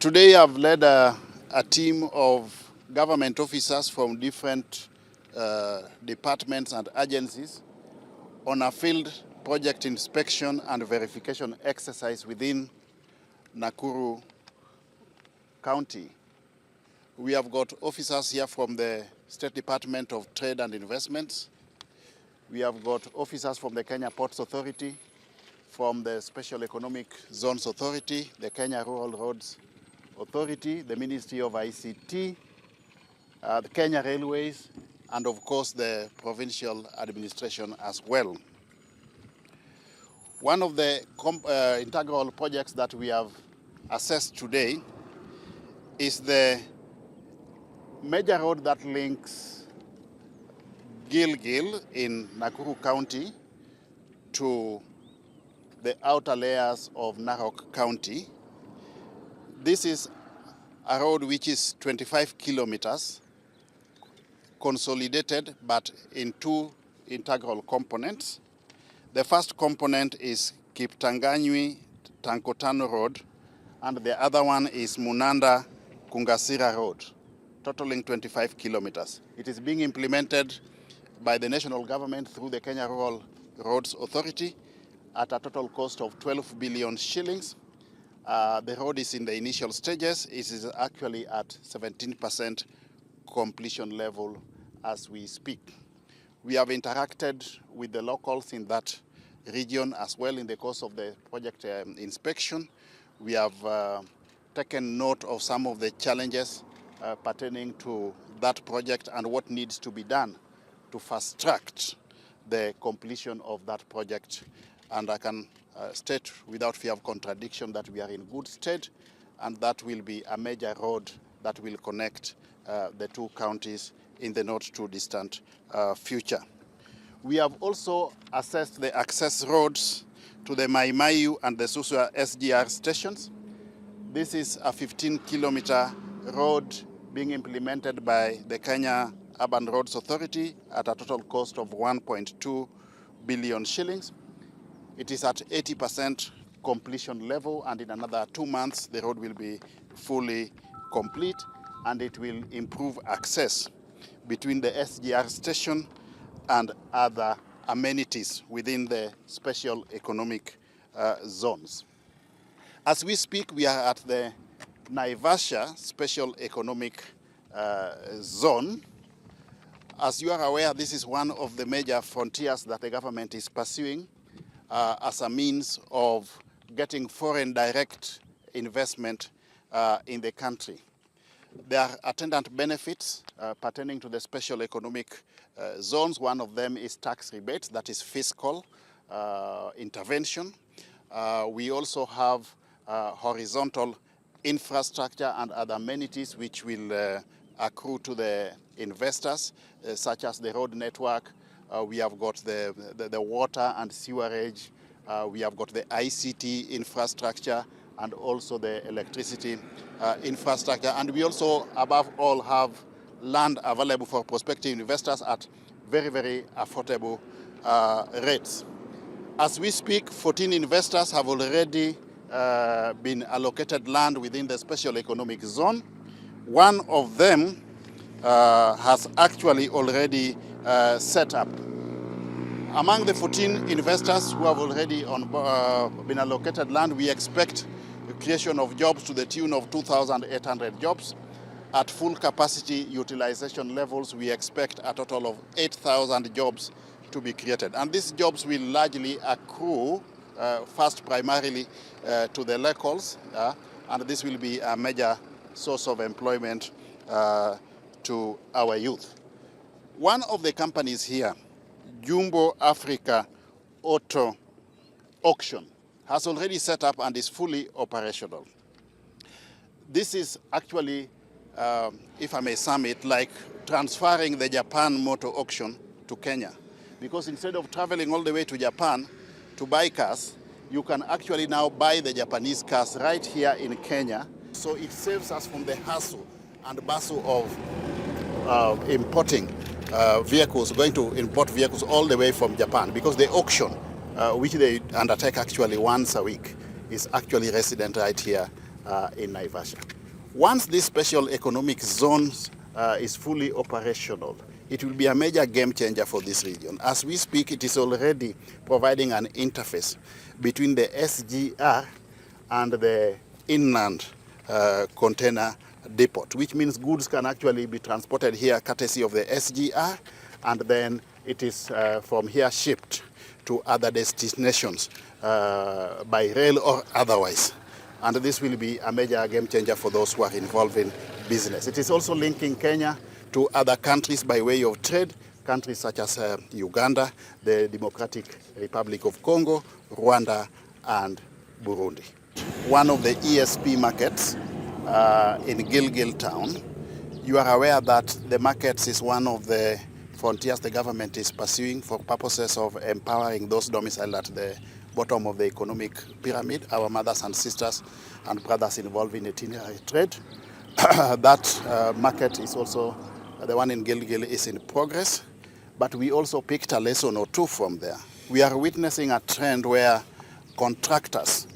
Today I've led a team of government officers from different departments and agencies on a field project inspection and verification exercise within Nakuru County. We have got officers here from the State Department of Trade and Investments. We have got officers from the Kenya Ports Authority, from the Special Economic Zones Authority, the Kenya Rural Roads Authority, the Ministry of ICT, the Kenya Railways, and of course the provincial administration as well. One of the integral projects that we have assessed today is the major road that links Gilgil in Nakuru County to the outer layers of Narok County. This is a road which is 25 kilometers, consolidated but in two integral components. The first component is Kiptanganywi Tankotano Road, and the other one is Munanda Kungasira Road, totaling 25 kilometers. It is being implemented by the national government through the Kenya Rural Roads Authority at a total cost of 12 billion shillings. The road is in the initial stages. It is actually at 17% completion level as we speak. We have interacted with the locals in that region as well in the course of the project inspection. We have taken note of some of the challenges pertaining to that project and what needs to be done to fast-track the completion of that project. And I can state without fear of contradiction that we are in good state, and that will be a major road that will connect the two counties in the not too distant future. We have also assessed the access roads to the Maimayu and the Suswa SGR stations. This is a 15-kilometer road being implemented by the Kenya Urban Roads Authority at a total cost of 1.2 billion shillings. It is at 80% completion level, and in another 2 months the road will be fully complete, and it will improve access between the SGR station and other amenities within the special economic zones. As we speak, we are at the Naivasha Special Economic Zone. As you are aware, this is one of the major frontiers that the government is pursuing as a means of getting foreign direct investment in the country. There are attendant benefits pertaining to the special economic zones. One of them is tax rebates, that is fiscal intervention. We also have horizontal infrastructure and other amenities which will accrue to the investors, such as the road network. We have got the water and sewerage. We have got the ICT infrastructure and also the electricity infrastructure. And we also, above all, have land available for prospective investors at very, very affordable rates. As we speak, 14 investors have already been allocated land within the special economic zone. One of them has actually already set up. Among the 14 investors who have already been allocated land, we expect the creation of jobs to the tune of 2,800 jobs. At full capacity utilization levels, we expect a total of 8,000 jobs to be created. And these jobs will largely accrue first primarily to the locals, and this will be a major source of employment to our youth. One of the companies here, Jumbo Africa Auto Auction, has already set up and is fully operational. This is actually, if I may sum it, like transferring the Japan Motor Auction to Kenya. Because instead of traveling all the way to Japan to buy cars, you can actually now buy the Japanese cars right here in Kenya. So it saves us from the hassle and bustle of importing vehicles, going to import vehicles all the way from Japan, because the auction, which they undertake actually once a week, is actually resident right here in Naivasha. Once this special economic zone is fully operational, it will be a major game changer for this region. As we speak, it is already providing an interface between the SGR and the inland container depot, which means goods can actually be transported here courtesy of the SGR, and then it is from here shipped to other destinations by rail or otherwise. And this will be a major game changer for those who are involved in business. It is also linking Kenya to other countries by way of trade, countries such as Uganda, the Democratic Republic of Congo, Rwanda, and Burundi. One of the ESP markets in Gilgil town, you are aware that the markets is one of the frontiers the government is pursuing for purposes of empowering those domiciled at the bottom of the economic pyramid, our mothers and sisters and brothers involved in itinerary trade. That market is also, the one in Gilgil is in progress, but we also picked a lesson or two from there. We are witnessing a trend where contractors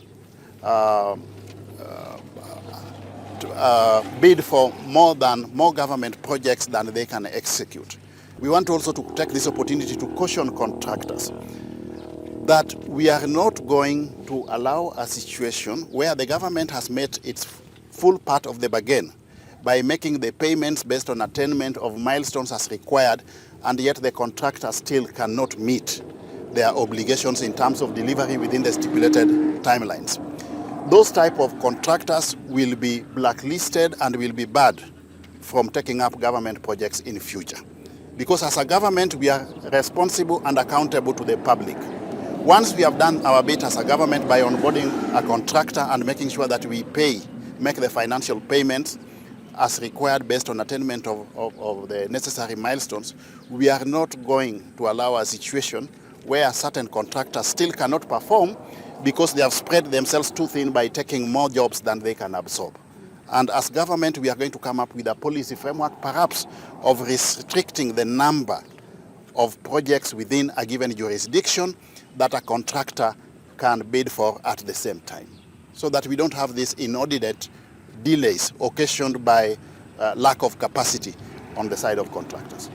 bid for more government projects than they can execute. We want also to take this opportunity to caution contractors that we are not going to allow a situation where the government has met its full part of the bargain by making the payments based on attainment of milestones as required, and yet the contractor still cannot meet their obligations in terms of delivery within the stipulated timelines. Those type of contractors will be blacklisted and will be barred from taking up government projects in future. Because as a government, we are responsible and accountable to the public. Once we have done our bit as a government by onboarding a contractor and making sure that we make the financial payments as required based on attainment of the necessary milestones, we are not going to allow a situation where certain contractors still cannot perform because they have spread themselves too thin by taking more jobs than they can absorb. And as government, we are going to come up with a policy framework, perhaps of restricting the number of projects within a given jurisdiction that a contractor can bid for at the same time, so that we don't have these inordinate delays occasioned by lack of capacity on the side of contractors.